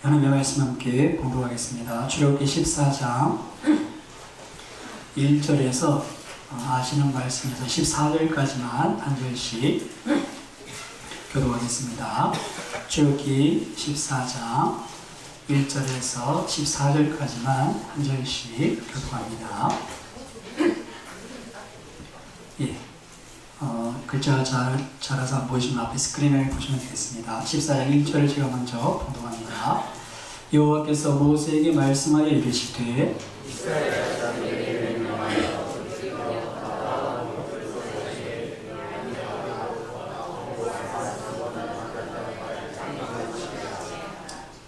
하나님의 말씀 함께 공부하겠습니다. 출애굽기 14장 1절에서 아시는 말씀에서 14절까지만 한 절씩 교독하겠습니다. 출애굽기 14장 1절에서 14절까지만 한 절씩 교독합니다. 글자가 잘라서 안 보이시면 앞에 스크린을 보시면 되겠습니다. 14장 1절을 제가 먼저 봉독합니다. 여호와께서 모세에게 말씀하여 이르시되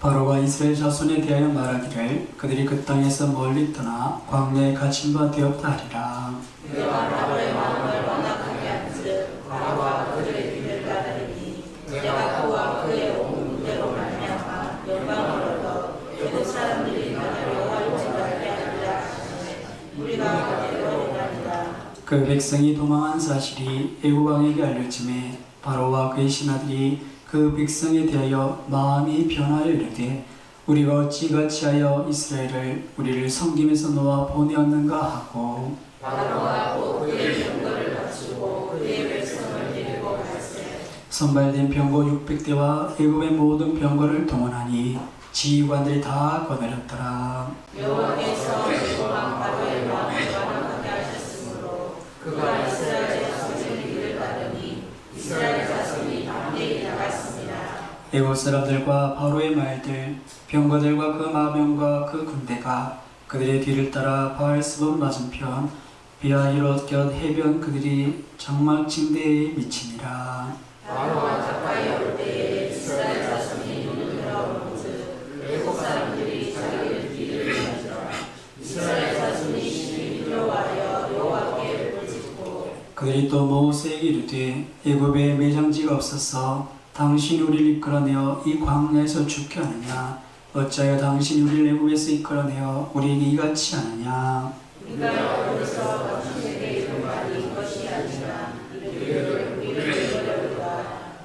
바로가 이스라엘 자손에 대하여 말하기를 그들이 그 땅에서 멀리 떠나 광야에 갇힌 바 되었다 하리라. 내가 바로의 마음을 완악하게 한즉 바로와 그들의 길을 따르니 내가 그와 그의 온 문대로 말미암아 영광을 얻어 애굽 사람들이 나를 여호와를 지나게 하리라 하시니 우리가 그대로 오라니라. 그 백성이 도망한 사실이 애굽 왕에게 알려짐에 바로와 그의 신하들이 그 백성에 대하여 마음이 변하여 이르되 우리가 어찌 같이하여 이스라엘을 우리를 섬김에서 놓아 보내었는가 하고 바로가 또 그의 병거를 갖추고 그의 백성을 데리고 갈새 선발된 병거 600대와 애굽의 모든 병거를 동원하니 지휘관들이 다 거느렸더라. 여호와께서 애굽 왕 바로의 마음을 완악하게 하셨으므로 그가 이스라엘 자손의 길을 따르니 이스라엘 자손이 담대히 나갔습니다. 애굽 사람들과 바로의 말들, 병거들과 그 마병과 그 군대가 그들의 뒤를 따라 바알스본 맞은편 비하히롯 곁 해변 그들이 장막 징대에 미치니라. 바로가 가까이 올 때에 이스라엘 자손이 눈을 들어오는즉 애굽 사람들이 자기들 뒤를 돌리더라. 이스라엘 자손이 심히 두려워하여 여호와께 부르짖고 그들이 또 모세에게 이르되 애굽에 매장지가 없어서 당신이 우리를 이끌어내어 이 광야에서 죽게 하느냐? 어찌하여 당신이 우리를 애굽에서 이끌어내어 우리에게 이같이 하느냐? 우리가 어디서 당신에게 이런 말이 이것이 아니라 이르기를 우리를 이끌어내리라.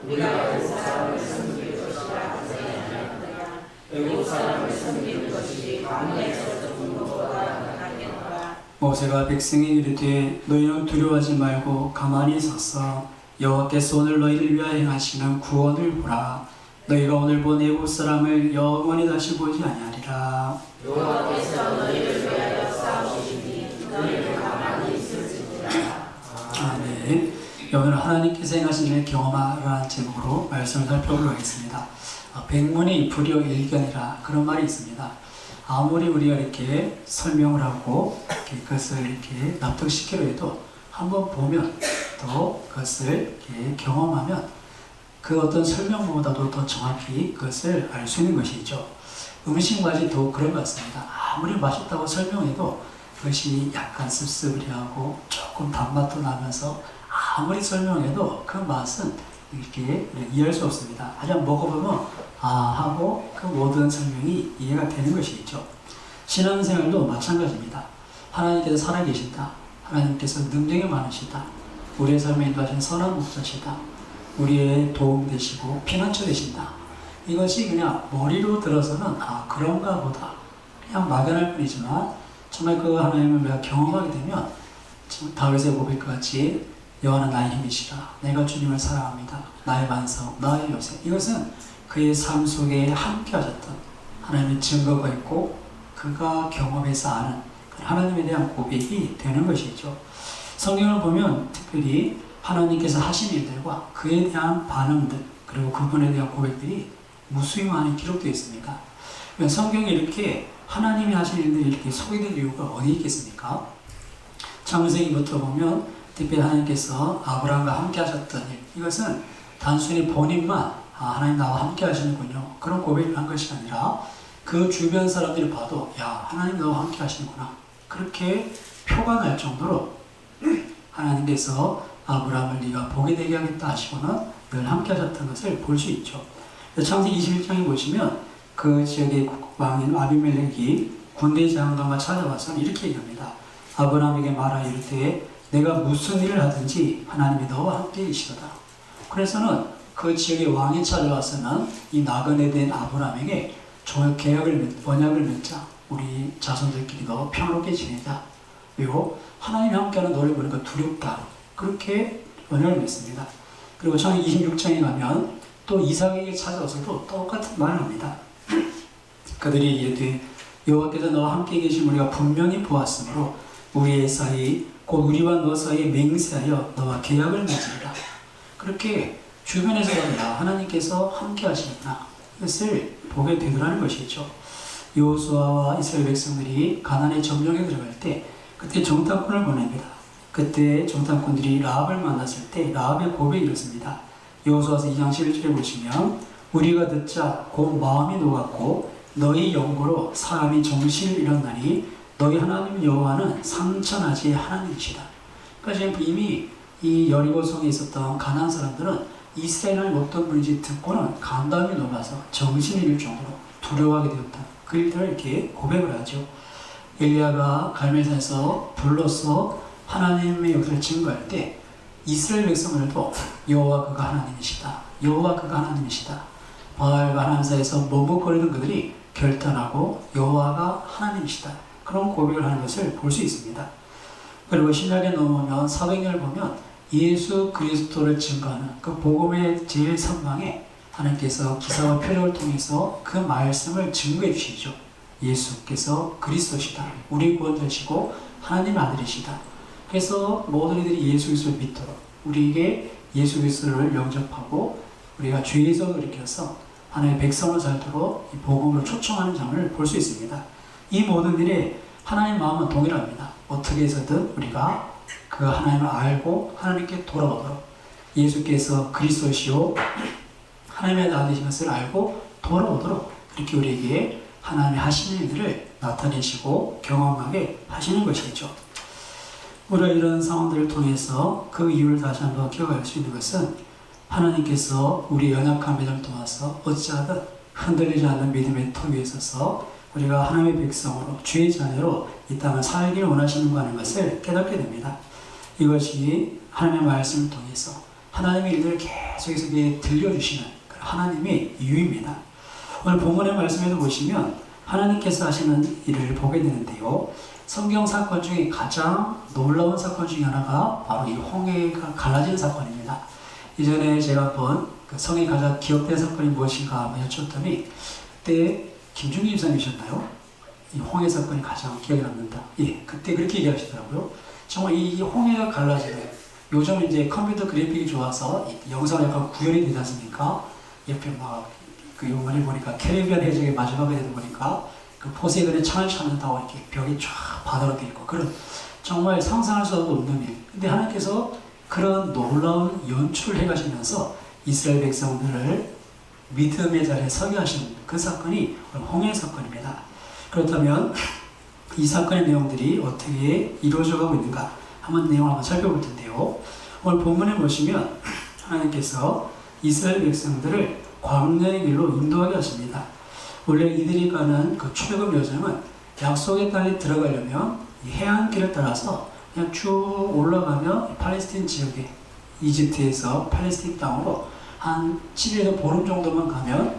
우리가 그 사람을 섬길 것이라 하지 아니하느냐. 애굽 사람을 섬기는 것이 광야에서 죽는 것보다 낫겠노라. 모세가 백성에게 이르되 너희는 두려워하지 말고 가만히 서서 여호와께서 오늘 너희를 위하여 행하시는 구원을 보라. 너희가 오늘 본 애굽 사람을 영원히 다시 보지 아니하리라. 여호와께서 너희를 위하여 싸우시니 너희는 가만히 있을지니라. 아멘. 오늘 하나님께서 행하신 일을 경험하라는 제목으로 말씀을 살펴보도록 하겠습니다. 백문이 불여일견이라 그런 말이 있습니다. 아무리 우리가 이렇게 설명을 하고 그것을 이렇게 납득시키려 해도 한번 보면 또 그것을 이렇게 경험하면 그 어떤 설명보다도 더 정확히 그것을 알 수 있는 것이죠. 음식 맛이 더 그런 것 같습니다. 아무리 맛있다고 설명해도 그것이 약간 씁쓸하고 조금 단맛도 나면서 아무리 설명해도 그 맛은 이렇게 이해할 수 없습니다. 하지만 먹어보면 하고 그 모든 설명이 이해가 되는 것이죠. 신앙생활도 마찬가지입니다. 하나님께서 살아계신다. 하나님께서 능력이 많으시다. 우리의 삶에 인도하신 선한 목자시다. 우리의 도움 되시고 피난처 되신다. 이것이 그냥 머리로 들어서는 그런가 보다 그냥 막연할 뿐이지만 정말 그 하나님을 내가 경험하게 되면 다윗의 고백과 같이 여호와는 나의 힘이시라. 내가 주님을 사랑합니다. 나의 반석, 나의 요새. 이것은 그의 삶 속에 함께 하셨던 하나님의 증거가 있고 그가 경험해서 아는 하나님에 대한 고백이 되는 것이죠. 성경을 보면 특별히 하나님께서 하신 일들과 그에 대한 반응들 그리고 그분에 대한 고백들이 무수히 많이 기록되어 있습니다. 성경에 이렇게 하나님이 하신 일들이 이렇게 소개된 이유가 어디 있겠습니까? 창세기부터 보면 특별히 하나님께서 아브라함과 함께 하셨던 일, 이것은 단순히 본인만 하나님 나와 함께 하시는군요 그런 고백을 한 것이 아니라 그 주변 사람들이 봐도 하나님 나와 함께 하시는구나 그렇게 표가 날 정도로 하나님께서 아브라함을 네가 복이 되게 하겠다 하시고는 늘 함께 하셨던 것을 볼 수 있죠. 창세기 21장에 보시면 그 지역의 왕인 아비멜렉이 군대 장관과 찾아와서 이렇게 얘기합니다. 아브라함에게 말하여 이르되 내가 무슨 일을 하든지 하나님이 너와 함께 계시도다. 그래서는 그 지역의 왕이 찾아와서는 이 나그네 된 아브라함에게 언약을 맺자. 우리 자손들끼리도 평화롭게 지내자. 그리고 하나님이 함께하는 너를 보니까 두렵다. 그렇게 언약을 맺습니다. 그리고 창세기 26장에 가면 또 이삭에게 찾아와서도 똑같은 말을 합니다. 그들이 이르되 여호와께서 너와 함께 계신 우리가 분명히 보았으므로 우리의 사이 곧 우리와 너 사이에 맹세하여 너와 계약을 맺으리라. 그렇게 주변에서가 하나님께서 함께 하시구나. 그것을 보게 되더라는 것이죠. 여호수아와 이스라엘 백성들이 가나안의 점령에 들어갈 때 그때 정탐꾼을 보냅니다. 그때 정탐꾼들이 라합을 만났을 때 라합의 고백이 이렇습니다. 여호수아서 2장 11절에 보시면 우리가 듣자 곧 마음이 녹았고 너희 영고로 사람이 정신을 잃었나니 너희 하나님 여호와는 상천하지 하나님이시다. 그러니까 지금 이미 이 여리고성에 있었던 가나안 사람들은 이스라엘 하나님 어떤 분인지 듣고는 간담이 녹아서 정신을 잃을 정도로 두려워하게 되었다. 그 일들을 이렇게 고백을 하죠. 엘리야가 갈멜산에서 불러서 하나님의 역사를 증거할 때 이스라엘 백성들도 여호와 그가 하나님이시다. 여호와 그가 하나님이시다. 바알과 하나님 사이에서 머뭇거리던 그들이 결단하고 여호와가 하나님이시다. 그런 고백을 하는 것을 볼 수 있습니다. 그리고 신약에 넘어오면 사도행전을 보면 예수 그리스도를 증거하는 그 복음의 제일 선방에 하나님께서 기사와 표적을 통해서 그 말씀을 증거해 주시죠. 예수께서 그리스도시다. 우리 구원자시고 하나님의 아들이시다. 그래서 모든 이들이 예수 그리스도를 믿도록 우리에게 예수 그리스도를 영접하고 우리가 죄에서 돌이켜서 하나님의 백성을 살도록 이 복음으로 초청하는 장면을 볼 수 있습니다. 이 모든 일에 하나님의 마음은 동일합니다. 어떻게 해서든 우리가 그 하나님을 알고 하나님께 돌아오도록 예수께서 그리스도시요 하나님의 아들이신 것을 알고 돌아오도록 그렇게 우리에게 하나님의 하시는 일들을 나타내시고 경험하게 하시는 것이죠. 우리가 이런 상황들을 통해서 그 이유를 다시 한번 기억할 수 있는 것은 하나님께서 우리 연약한 믿음을 도와서 어찌하든 흔들리지 않는 믿음의 터 위에 서서 우리가 하나님의 백성으로 주의 자녀로 이 땅을 살기를 원하시는 거 하는 것을 깨닫게 됩니다. 이것이 하나님의 말씀을 통해서 하나님의 일들을 계속해서 들려주시는 하나님의 이유입니다. 오늘 본문의 말씀에도 보시면 하나님께서 하시는 일을 보게 되는데요. 성경 사건 중에 가장 놀라운 사건 중에 하나가 바로 이 홍해가 갈라지는 사건입니다. 이전에 제가 한번 그 성에 가장 기억된 사건이 무엇인가 여쭈었더니 그때 김중기 집사님이셨나요? 이 홍해 사건이 가장 기억에 남는다. 예, 그때 그렇게 얘기하시더라고요. 정말 이 홍해가 갈라지는 요즘 이제 컴퓨터 그래픽이 좋아서 영상이 약간 구현이 되지 않습니까? 옆에 막 그 요번에 보니까 캐리비안 해적의 마지막에 되다 보니까 그 포세이돈의 창을 찾는다고 이렇게 벽이 쫙 바다로 되어 있고 그런 정말 상상할 수 없는 일. 근데 하나님께서 그런 놀라운 연출을 해가시면서 이스라엘 백성들을 믿음의 자리에 서게 하시는 그 사건이 홍해 사건입니다. 그렇다면 이 사건의 내용들이 어떻게 이루어져 가고 있는가 한번 내용을 한번 살펴볼 텐데요. 오늘 본문에 보시면 하나님께서 이스라엘 백성들을 광야의 길로 인도하게 하십니다. 원래 이들이 가는 그 출애굽 여정은 약속의 땅에 들어가려면 이 해안길을 따라서 그냥 쭉 올라가면 팔레스틴 지역에 이집트에서 팔레스틴 땅으로 한 7일에서 보름 정도만 가면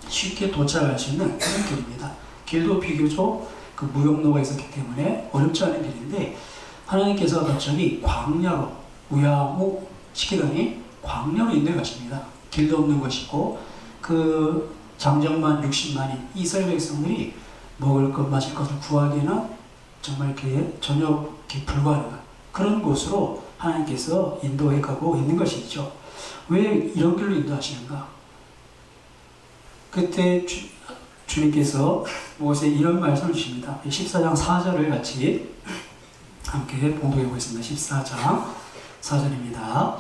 쉽게 도착할 수 있는 그런 길입니다. 길도 비교적 그 무역로가 있었기 때문에 어렵지 않은 길인데 하나님께서 갑자기 광야로 우야무 시키더니 광야로 인도해 가십니다. 길도 없는 것이고 그 장정만 60만인 이스라엘 백성들이 먹을 것 마실 것을 구하기에는 정말 이렇게 전혀 불가능한 그런 곳으로 하나님께서 인도해 가고 있는 것이죠. 왜 이런 길로 인도하시는가? 그때 주님께서 모세에 이런 말씀을 주십니다. 14장 4절을 같이 함께 봉독해 보겠습니다. 14장 4절입니다.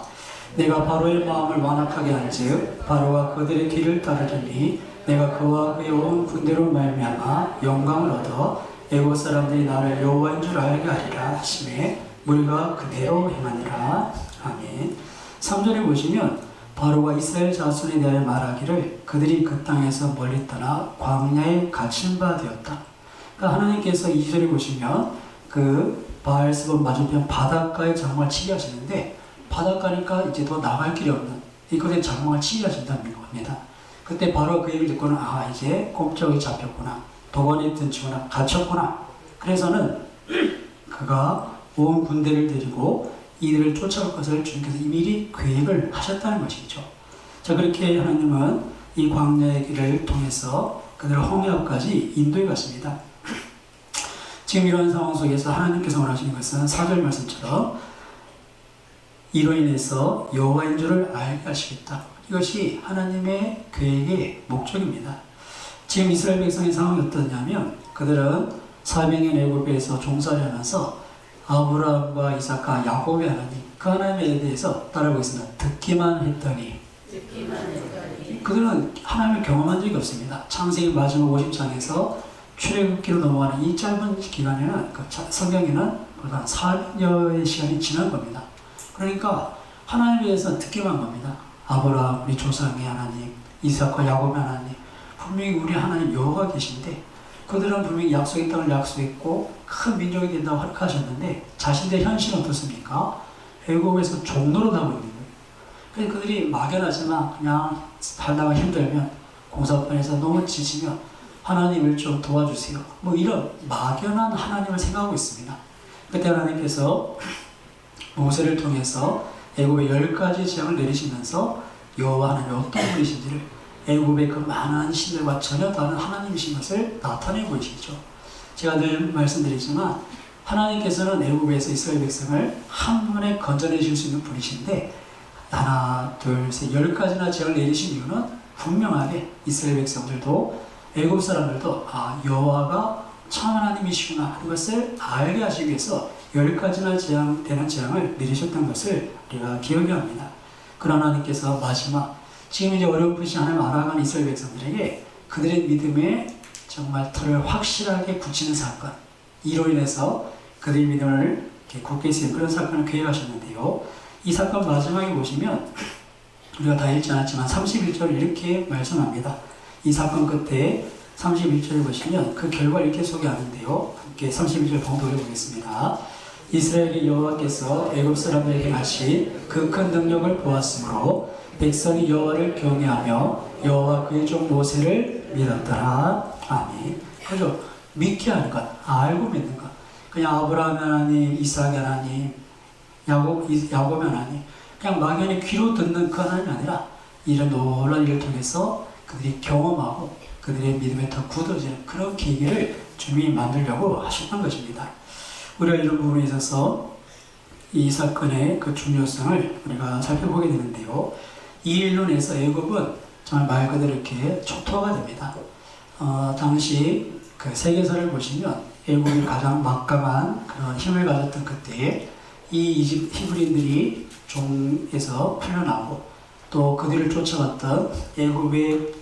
내가 바로의 마음을 완악하게 한즉 바로가 그들의 길을 따르더니 내가 그와 그의 온 군대로 말미암아 영광을 얻어 애국 사람들이 나를 여호와인 줄 알게 하리라 하시매 우리가 그대로 행하니라. 아멘. 3절에 보시면 바로가 이스라엘 자손에 대하여 말하기를 그들이 그 땅에서 멀리 떠나 광야에 갇힌 바 되었다. 그러니까 하나님께서 2절에 보시면 그 바알스본 맞은편 바닷가에 장막을 치게 하시는데 바닷가니까 이제 더 나갈 길이 없는 이곳에 장막을 치게 하신다는 겁니다. 그때 바로 그 얘기를 듣고는 이제 꼼짝이 잡혔구나. 도관에 있던 친구나 갇혔구나. 그래서는 그가 온 군대를 데리고 이들을 쫓아올 것을 주님께서 미리 계획을 하셨다는 것이죠. 자, 그렇게 하나님은 이 광야의 길을 통해서 그들을 홍해까지 인도해 갔습니다. 지금 이런 상황 속에서 하나님께서 원하시는 것은 4절 말씀처럼 이로 인해서 여호와인 줄을 알게 하시겠다. 이것이 하나님의 계획의 목적입니다. 지금 이스라엘 백성의 상황이 어떠냐면 그들은 400년 애굽에서 종살이 하면서 아브라함과 이삭과 야곱의 하나님, 그 하나님에 대해서 따라오고 있습니다. 듣기만 했더니 그들은 하나님을 경험한 적이 없습니다. 창세기 마지막 50장에서 출애굽기로 넘어가는 이 짧은 기간에는 성경에는 불과 400여의 시간이 지난 겁니다. 그러니까 하나님에 대해서 듣기만 겁니다. 아브라함, 우리 조상의 하나님, 이삭과 야곱의 하나님, 분명히 우리 하나님 여호와 계신데 그들은 분명히 약속의 땅을 약속했고 큰 민족이 된다고 하셨는데 자신들의 현실은 어떻습니까? 애굽에서 종로로 나고 있는 거예요. 그래서 그들이 막연하지만 그냥 살다가 힘들면 공사판에서 너무 지치면 하나님을 좀 도와주세요. 뭐 이런 막연한 하나님을 생각하고 있습니다. 그때 하나님께서 모세를 통해서 애굽의 10가지 재앙을 내리시면서 여호와 하나님이 어떤 분이신지를 애굽의 그 많은 신들과 전혀 다른 하나님이신 것을 나타내 보이시죠. 제가 늘 말씀드리지만 하나님께서는 애굽에서 이스라엘 백성을 한 번에 건져내 줄 수 있는 분이신데 하나, 둘, 셋, 10가지나 재앙을 내리신 이유는 분명하게 이스라엘 백성들도 애굽 사람들도 여호와가 참 하나님이시구나 이것을 알게 하시기 위해서 10가지나 되는 재앙을 내리셨던 것을 우리가 기억해야 합니다. 그러나 하나님께서 마지막 지금 이제 어렴풋이 하나님 알아가는 이스라엘 백성들에게 그들의 믿음에 정말 털을 확실하게 굳히는 사건, 이로 인해서 그들의 믿음을 굳게 세운 그런 사건을 계획하셨는데요. 이 사건 마지막에 보시면 우리가 다 읽지 않았지만 31절을 이렇게 말씀합니다. 이 사건 끝에 31절을 보시면 그 결과를 이렇게 소개하는데요. 함께 31절 봉독해 보겠습니다. 이스라엘의 여호와께서 애굽 사람들에게 하신 그 큰 능력을 보았으므로 백성이 여호와를 경외하며 여호와 그의 종 모세를 믿었더라. 아멘. 그죠? 믿게 하는 것, 알고 믿는 것. 그냥 아브라함 하나님, 이삭 하나님, 야곱 하나님, 그냥 막연히 귀로 듣는 그 하나님이 아니라 이런 놀라운 일을 통해서 그들이 경험하고 그들의 믿음에 더 굳어지는 그런 계기를 주님이 만들려고 하셨던 것입니다. 우리가 이런 부분에 있어서 이 사건의 그 중요성을 우리가 살펴보게 되는데요. 이 일로 인해서 애굽은 정말 말 그대로 이렇게 초토화가 됩니다. 당시 그 세계사를 보시면 애굽이 가장 막강한 그런 힘을 가졌던 그때에 이 히브리인들이 종에서 풀려나고 또 그들을 쫓아갔던 애굽의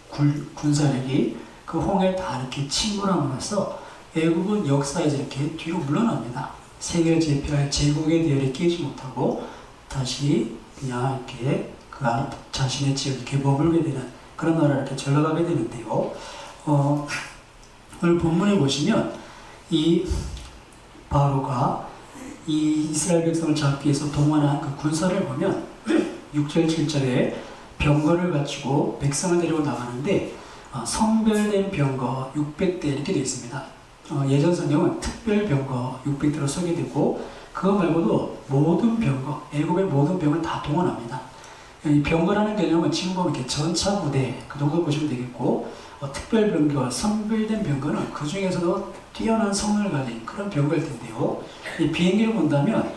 군사력이 그 홍해를 다 이렇게 침몰함으로써 애굽은 역사에서 이렇게 뒤로 물러납니다. 세계를 제패할 제국의 대열에 끼지 못하고 다시 그냥 이렇게 그 자신의 지역에 이렇게 머물게 되는 그런 나라를 이렇게 전락하게 되는데요. 오늘 본문에 보시면 이 바로가 이 이스라엘 백성을 잡기 위해서 동원한 그 군사를 보면 6절 7절에 병거를 갖추고 백성을 데리고 나가는데 성별된 병거 600대 이렇게 되어 있습니다. 예전 성경은 특별 병거 600대로 소개되고 그거 말고도 모든 병거, 애굽의 모든 병을 다 동원합니다. 이 병거라는 개념은 지금 보면 이렇게 전차 부대 그 정도 보시면 되겠고 특별 병거, 선별된 병거는 그 중에서도 뛰어난 성능을 가진 그런 병거일 텐데요. 이 비행기를 본다면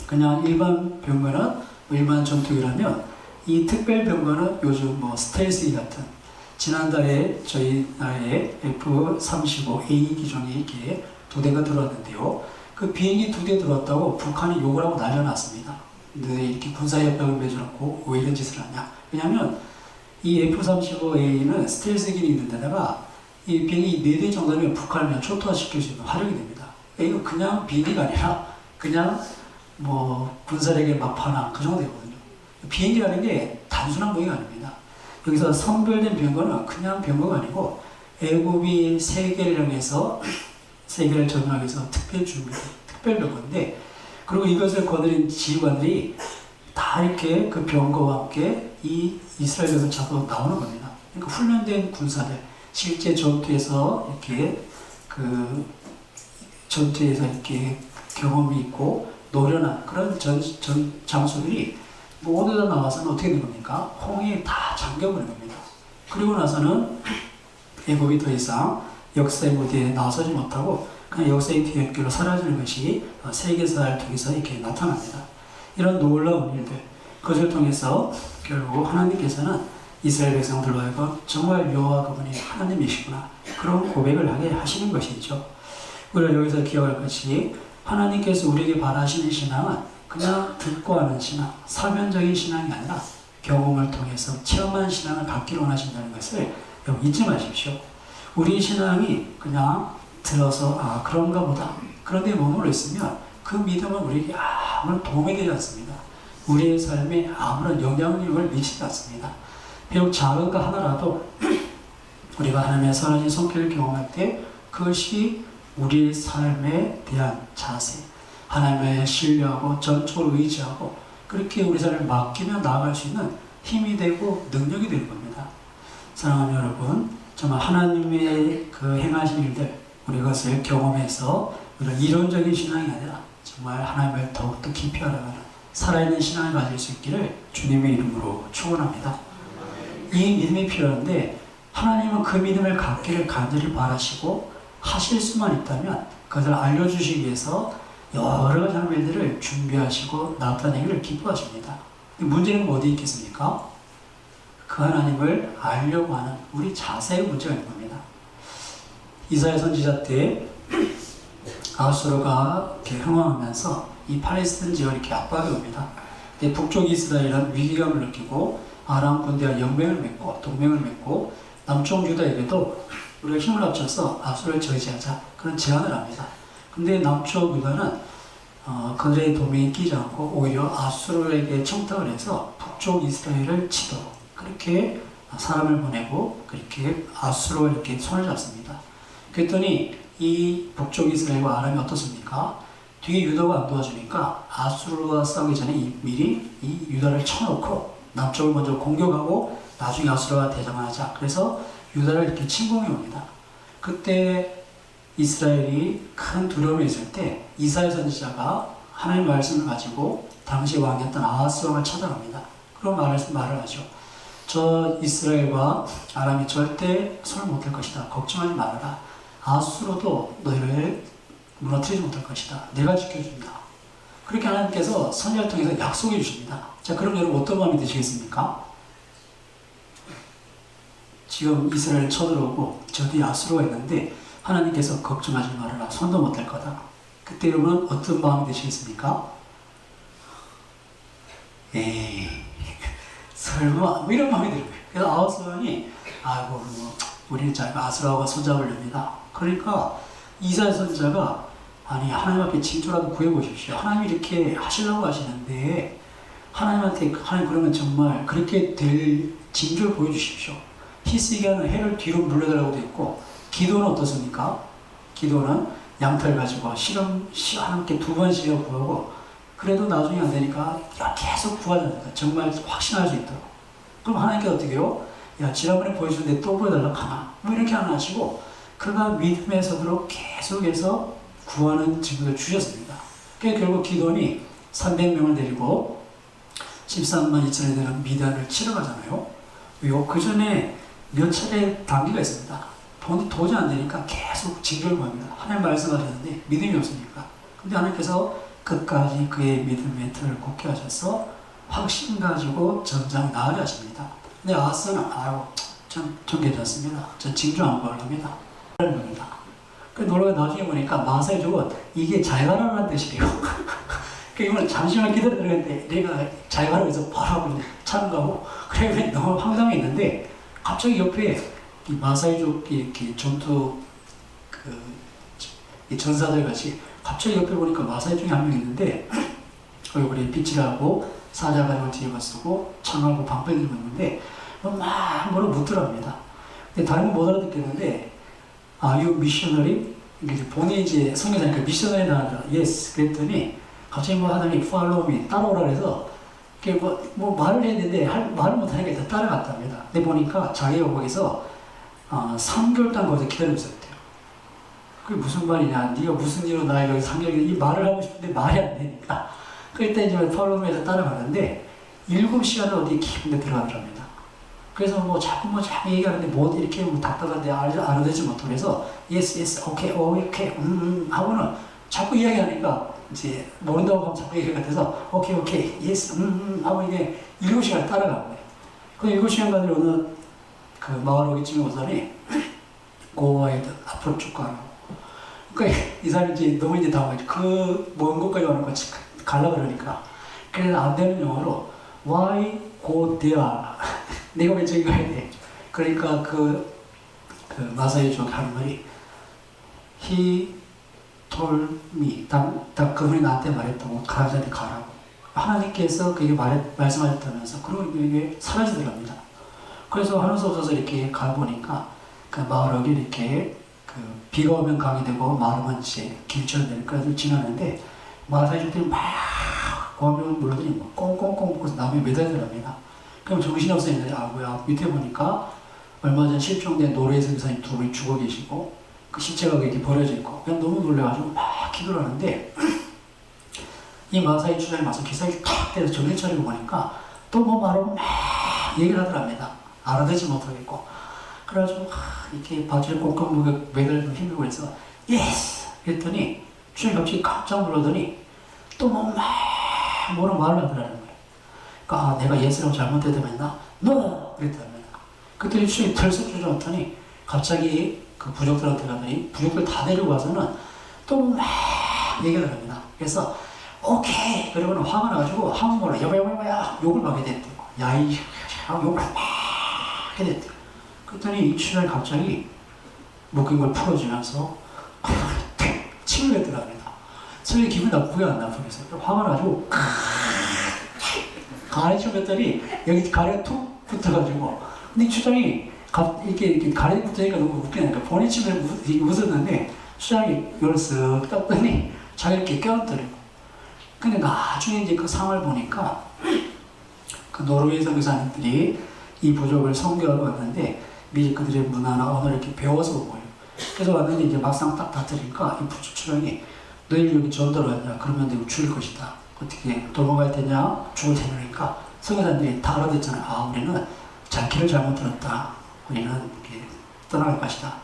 그냥 일반 병거는 일반 전투기라면 이 특별 병거는 요즘 스텔스 같은 지난달에 저희 나라에 F-35A 기종이 이렇게 2대가 들어왔는데요. 그 비행기 2대 들어왔다고 북한이 욕을 하고 날려놨습니다. 너 이렇게 군사협약을 맺어놓고 왜 이런 짓을 하냐. 왜냐하면 이 F-35A는 스텔스 기능이 있는 데다가 이 비행기 4대 정도면 북한을 그냥 초토화시킬 수 있는 화력이 됩니다. 이거 그냥 비행기가 아니라 그냥 군사력의 막판왕 그 정도 되거든요. 비행기라는 게 단순한 무기가 아닙니다. 여기서 선별된 병거는 그냥 병거가 아니고 애굽이 세계를 향해서 세계를 점령하기 위해서 특별 준비된 특별 병거인데 그리고 이것을 거느린 지휘관들이 다 이렇게 그 병거와 함께 이 이스라엘 전차도 나오는 겁니다. 그러니까 훈련된 군사들, 실제 전투에서 이렇게 전투에서 이렇게 경험이 있고 노련한 그런 장수들이 모두 다 나와서는 어떻게 된 겁니까? 홍해에 다 잠겨버린 겁니다. 그리고 나서는 애굽이 더 이상 역사의 무대에 나서지 못하고 그냥 역사의 뒤연길로 사라지는 것이 세계사를 통해서 이렇게 나타납니다. 이런 놀라운 일들, 그것을 통해서 결국 하나님께서는 이스라엘 백성들로 하여금 정말 여호와 그분이 하나님이시구나 그런 고백을 하게 하시는 것이죠. 우리가 여기서 기억할 것이 하나님께서 우리에게 바라시는 신앙은 그냥 듣고 하는 신앙, 사면적인 신앙이 아니라 경험을 통해서 체험한 신앙을 갖기를 원하신다는 것을 여러분 잊지 마십시오. 우리 신앙이 그냥 들어서 그런가 보다 그런데 머물러 있으면 그 믿음은 우리에게 아무런 도움이 되지 않습니다. 우리의 삶에 아무런 영향력을 미치지 않습니다. 비록 작은 거 하나라도 우리가 하나님의 선하신 손길을 경험할 때 그것이 우리의 삶에 대한 자세, 하나님을 신뢰하고 전적으로 의지하고 그렇게 우리 삶을 맡기며 나아갈 수 있는 힘이 되고 능력이 되는 겁니다. 사랑하는 여러분, 정말 하나님의 그 행하신 일들 우리 그것을 경험해서 우리가 이론적인 신앙이 아니라 정말 하나님을 더욱더 깊이 알아가는 살아있는 신앙을 가질 수 있기를 주님의 이름으로 축원합니다. 이 믿음이 필요한데 하나님은 그 믿음을 갖기를 간절히 바라시고 하실 수만 있다면 그것을 알려주시기 위해서 여러 가지 하나님의 일들을 준비하시고 나타내기를 기뻐하십니다. 문제는 어디에 있겠습니까? 그 하나님을 알려고 하는 우리 자세의 문제가 있는 겁니다. 이사야 선지자 때 아수르가 이렇게 흥왕하면서 이 팔레스틴 지역을 이렇게 압박해 옵니다. 북쪽 이스라엘은 위기감을 느끼고 아람 군대와 연맹을 맺고 동맹을 맺고 남쪽 유다에게도 우리가 힘을 합쳐서 아수르를 저지하자 그런 제안을 합니다. 근데 남쪽 유다는 그들의 동맹에 끼지 않고 오히려 아수르에게 청탁을 해서 북쪽 이스라엘을 치도록 그렇게 사람을 보내고 그렇게 아수르와 이렇게 손을 잡습니다. 그랬더니 이 북쪽 이스라엘과 아람이 어떻습니까? 뒤에 유다가 안 도와주니까 아수르와 싸우기 전에 미리 이 유다를 쳐놓고 남쪽을 먼저 공격하고 나중에 아수르와 대장을 하자. 그래서 유다를 이렇게 침공해 옵니다. 그때 이스라엘이 큰 두려움에 있을 때 이사야 선지자가 하나님의 말씀을 가지고 당시 왕이었던 아하스 왕을 찾아갑니다. 그런 말을 하죠. 저 이스라엘과 아람이 절대 손을 못 댈 것이다. 걱정하지 말아라. 아수르도 너희를 무너뜨리지 못할 것이다. 내가 지켜준다. 그렇게 하나님께서 선지자를 통해서 약속해 주십니다. 자, 그럼 여러분 어떤 마음이 드시겠습니까? 지금 이스라엘 쳐들어오고 저 뒤에 아수르가 있는데 하나님께서 걱정하지 말아라. 손도 못 댈 거다. 그때 여러분 어떤 마음이 드시겠습니까? 에이 설마 뭐 이런 마음이 들어요. 그래서 아하스 왕이 아이고 우리는 잘 아수르와 손잡으렵니다. 그러니까 이사야 선지자가 아니 하나님 앞에 징조라도 구해보십시오. 하나님이 이렇게 하시려고 하시는데 하나님한테 하나님 그러면 정말 그렇게 될 징조를 보여주십시오. 히스기야는 해를 뒤로 물러달라고 되어 있고 기도는 어떻습니까? 기도는 양털 가지고 하나님께 2번씩이나 구하고 그래도 나중에 안 되니까 계속 구하자니까 정말 확신할 수 있도록. 그럼 하나님께 어떻게 해요? 야 지난번에 보여줬는데 또 보여달라고 하나? 뭐 이렇게 안 하시고 그가 믿음에 서도록 계속해서 구하는 증거를 주셨습니다. 그래서 결국 기도니 300명을 데리고 13만 2천에 되는 미디안을 치러 가잖아요. 그 전에 몇 차례 단계가 있습니다. 도저히 안 되니까 계속 징조를 구합니다. 하나님 말씀하셨는데 믿음이 없으니까. 근데 하나님께서 끝까지 그의 믿음의 틀을 굳게 하셔서 확신 가지고 전장 나으게 하십니다. 근데 아하스는 전 괜찮습니다. 전 징조 안 구하렵니다. 그런 겁니다. 그 놀라가 나중에 보니까 마사이족은 이게 잘 가라는 뜻이래요. 이거는 잠시만 기다려드렸는데 내가 잘 가라고 해서 바로 하고 차는 가고 그래 너무 황당해 있는데 갑자기 옆에 이 마사이족이 이렇게 전투 이 전사들 같이 갑자기 옆에 보니까 마사이족이 한 명 있는데 얼굴에 빗질하고 사자가죽을 뒤집어 쓰고 창하고 방패 들고 있는데 막 뭐라 묻더랍니다. 근데 다른 건 못 알아듣겠는데 you missionary? 본인이 이제 성경사니까 미셔너리 나가더라. Yes. 그랬더니 갑자기 뭐 하더니 follow me 따라오라 그래서 뭐 말을 해야 되는데 말을 못하니까 일단 따라갔답니다. 근데 보니까 자기가 거기서 3개월 동안 거기서 기다리고 있었대요. 그게 무슨 말이냐, 네가 무슨 일로 나 여기 3개월 이 말을 하고 싶은데 말이 안 되니까. 그때 이제 팔로우에서 따라가는데 7시간을 어디 깊은 데 들어가더랍니다. 그래서 뭐 자꾸 얘기하는데 뭐 이렇게 뭐 답답한데 알아듣지 못하고 해서 yes, 오케이, 오케이, 하고는 자꾸 이야기하니까 이제 모른다고 하면 자꾸 얘기가 돼서 오케이, yes, 하고 이게 7시간 따라간 거예요. 그 7시간 가지고 어느 그 마을 오기쯤에 오더니 고아이드 앞으로 쭉 가라고. 그러니까 이 사람이 이제 너무 이제 당황했죠. 그 먼 곳까지 오는 거 갈라 그러니까. 그래서 안 되는 영어로 why go there? 내가 왜 저기 가야 돼? 그러니까 그 마사이 쪽 하는 말이 he told me, 그분이 나한테 말했다고 가라한테 가라고. 하나님께서 그게 말씀하셨다면서 그리고 이게 사라지더랍니다. 그래서 하는 수 없어서 이렇게 가보니까 그 마을역이 이렇게 그 비가 오면 강이 되고 마르면 이제 길처럼 되니까 지나는데 마사이 쪽들이 막 고함을 물러들이 막 꽁꽁꽁 묶어서 나무에 매달더랍니다. 그럼 정신없어 있는데 뭐야 밑에 보니까 얼마 전 실종된 노르웨이 선교사님 2분이 죽어 계시고 그 시체가 이렇게 버려져 있고 그냥 너무 놀래가지고 막 기도를 하는데 이 마사이 주장이 와서 기사를 탁 때려서 정신 차리고 보니까 또 뭐 말하고 막 얘기를 하더랍니다. 알아듣지 못하겠고 그래가지고 이렇게 바지를 꽁꽁 매달고 힘들고 해서 예스! 그랬더니 주장이 갑자기 깜짝 놀라더니 또 뭐 막 뭐라 말을 하더라는 거예요. 그러니까 내가 예스라고 잘못 대답했나? NO! 그랬답니다. 그때 주장이 털썩 주저앉더니 갑자기 그 부족들한테 가더니 부족들 다 데리고 와서는 또 막 얘기를 합니다. 그래서 오케이! 그러고는 화가 나가지고 한국말로 여봐야 욕을 막 해야 됐대요. 야이 욕을 막 해야 됐대요. 그랬더니 이 주장이 갑자기 묶인 걸 풀어주면서 침을 뱉더랍니다. 저희 기분 나쁘게 안 나쁘겠어요. 화가 나가지고 가래 침 뱉더니 여기 가래가 툭 붙어가지고 근데 주장이 이렇게 가래 붙으니까 너무 웃기니까 본인 침을 웃었는데 주장이 이걸 쓱 땄더니 자기 이렇게 껴안더라고. 근데 나중에 이제 그 상을 보니까 그 노르웨이 선교사님들이 이 부족을 선교하러 왔는데 미리 그들의 문화나 언어를 이렇게 배워서 온 거예요. 그래서 왔는데 이제 막상 딱 다트니까 이 부족 출연이 너희 여기 전도로 왔냐? 그러면 내가 죽일 것이다. 어떻게 도망갈 테냐? 죽을 테냐니까 선교사님들이 다 알아듣잖아요. 우리는 길을 잘못 들었다. 우리는 이렇게 떠나갈 것이다.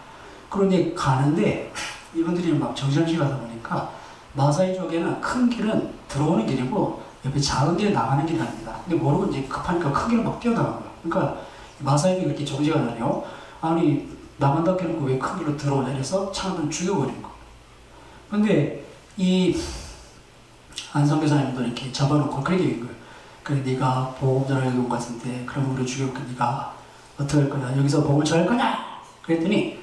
그런데 가는데 이분들이 막 정신없이 가다 보니까 마사이 쪽에는 큰 길은 들어오는 길이고 옆에 작은 길에 나가는 길이랍니다. 근데 모르고 이제 급하니까 큰 길을 막 뛰어나간 거예요. 그러니까 마사이도 그렇게 정지가 되네요. 아니 나간다고 해놓고 왜 큰 길로 들어오냐 해서 차는 죽여버린 거예요. 근데 이 안성교사님도 이렇게 잡아놓고 그렇게 얘기한 거예요. 그래 네가 복음 전하려고 온 것 같은데 그럼 우리 죽여볼까 네가 어떻게 할 거냐 여기서 복음을 전할 거냐 그랬더니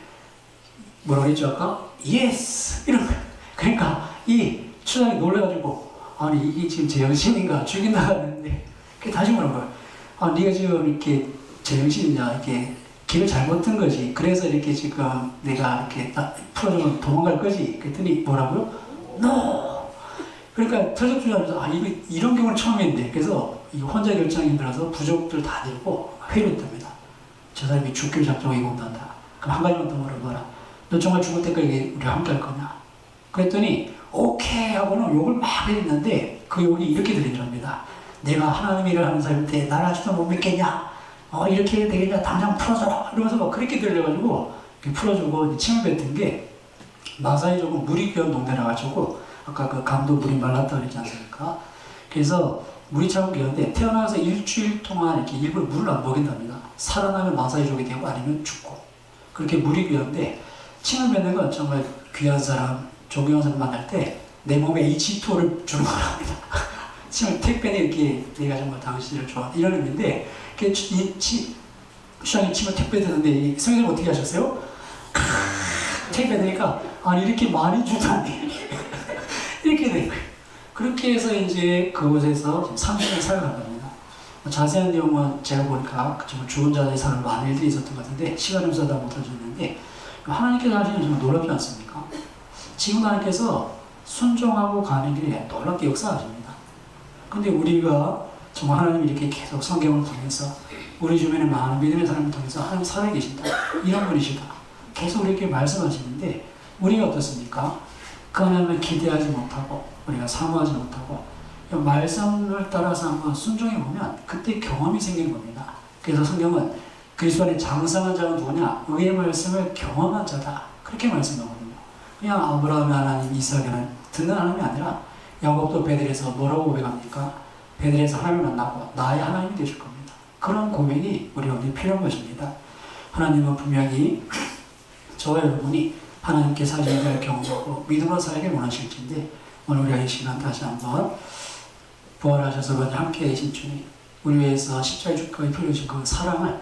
뭐라고 했죠 아까? 예스! 이런 거예요. 그러니까 이 추장이 놀라가지고 아니 이게 지금 제정신인가 죽인다 하는데 다시 물은 거예요. 네가 지금 이렇게 제정신이냐 이렇게 길을 잘못 든 거지. 그래서 이렇게 지금 내가 이렇게 풀어주면 도망갈 거지. 그랬더니 뭐라고요? NO! 그러니까 털썩주장하면서 이거 이런 경우는 처음인데 그래서 이 혼자 결정이 힘들어서 부족들 다 데리고 회의를 했답니다. 저 사람이 죽기를 작정하고 이거 온단다. 그럼 한 가지만 더 물어봐라. 너 정말 죽을 때까지 우리가 함께 할 거냐? 그랬더니 오케이 하고는 욕을 막 했는데 그 욕이 이렇게 들리더랍니다. 내가 하나님 일을 하는 사람인데 나를 아직도 못 믿겠냐? 이렇게 해야 되겠냐? 당장 풀어줘라! 이러면서 막 그렇게 들려가지고 풀어주고 침을 뱉은 게 마사이 쪽은 물이 귀한 동네라 가지고 아까 그 강도 물이 말랐다 그랬지 않습니까? 그래서 물이 참 귀한데 태어나서 일주일 동안 이렇게 일부러 물을 안 먹인답니다. 살아나면 마사이족이 되고 아니면 죽고 그렇게 물이 귀한데 침을 뱉는 건 정말 귀한 사람, 존경하는 사람 만날 때 내 몸에 H2O를 주는 거랍니다. 침을 택배는 이렇게 내가 정말 당신을 좋아한다 이런 의미인데 수장이 침을 택배 드는데 성경을 어떻게 하셨어요? 택배 드니까 아니 이렇게 많이 주다니 이렇게 된 거예요. 그렇게 해서 이제 그곳에서 30년 살아간답니다. 자세한 내용은 제가 보니까 정말 죽은 자들의 삶을 많은 일들이 있었던 것 같은데 시간이 없어서 다 못해줬는데 하나님께서 하시는 정말 놀랍지 않습니까? 지금 하나님께서 순종하고 가는 길에 놀랍게 역사하십니다. 근데 우리가 정말 하나님이 이렇게 계속 성경을 통해서 우리 주변에 많은 믿음의 사람을 통해서 하나님 살아계신다, 이런 분이시다, 계속 이렇게 말씀하시는데 우리가 어떻습니까? 그 하나님을 기대하지 못하고 우리가 사모하지 못하고 말씀을 따라서 한번 순종해 보면 그때 경험이 생기는 겁니다. 그래서 성경은 그리스도 안에 장성한 자가 누구냐? 의의 말씀을 경험한 자다, 그렇게 말씀하거든요. 그냥 아브라함의 하나님, 이삭이라는 듣는 하나님이 아니라 야곱도 베델에서 뭐라고 고백합니까? 베델에서 하나님을 만나고 나의 하나님이 되실 겁니다. 그런 고백이 우리 가운데 필요한 것입니다. 하나님은 분명히 저와 여러분이 하나님께 사실을 경험하고 믿음으로 살기를 원하실 텐데, 오늘 우리가 이 시간 다시 한번 부활하셔서 함께 계신 주님, 우리 위해서 십자가에 죽기까지 풀려주신 그 사랑을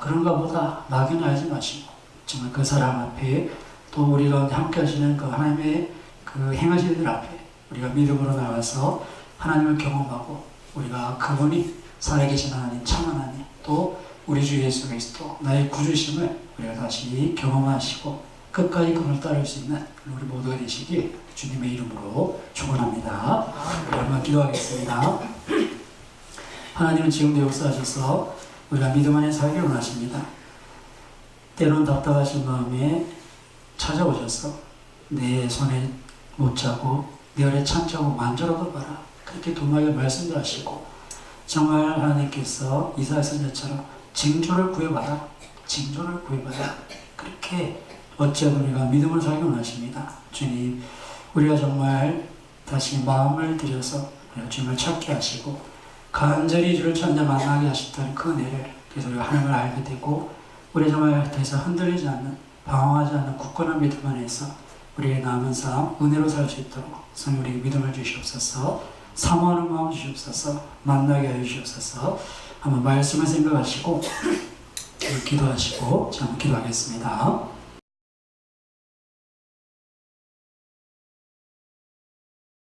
그런가 보다 막연하지 마시고 정말 그 사랑 앞에 또 우리가 함께 하시는 그 하나님의 그 행하시는 일 앞에 우리가 믿음으로 나가서 하나님을 경험하고 우리가 그분이 살아계신 하나님, 참 하나님, 또 우리 주 예수 그리스도 나의 구주심을 우리가 다시 경험하시고 끝까지 그분을 따를 수 있는 우리 모두가 되시길 주님의 이름으로 축원합니다. 한번 기도하겠습니다. 하나님은 지금도 역사하셔서 우리가 믿음 안에 살기를 원하십니다. 때론 답답하신 마음에 찾아오셔서 내 손에 못자고 내 얼에 참자고 만져라도 봐라, 그렇게 도마에 말씀도 하시고 정말 하나님께서 이사야 선지자처럼 징조를 구해봐라, 징조를 구해봐라, 그렇게 어찌하든 우리가 믿음을 살기 원하십니다. 주님, 우리가 정말 다시 마음을 들여서 주님을 찾게 하시고 간절히 주를 찾냐 만나게 하셨다는 그 은혜를, 그래서 우리가 하나님을 알게 되고 우리 정말 더 이상 흔들리지 않는, 방황하지 않는 굳건한 믿음 안에서 우리의 남은 삶 은혜로 살 수 있도록 성령 우리에게 믿음을 주시옵소서, 사모하는 마음 주시옵소서, 만나게 하여 주시옵소서. 한번 말씀을 생각하시고 기도하시고 한번 기도하겠습니다.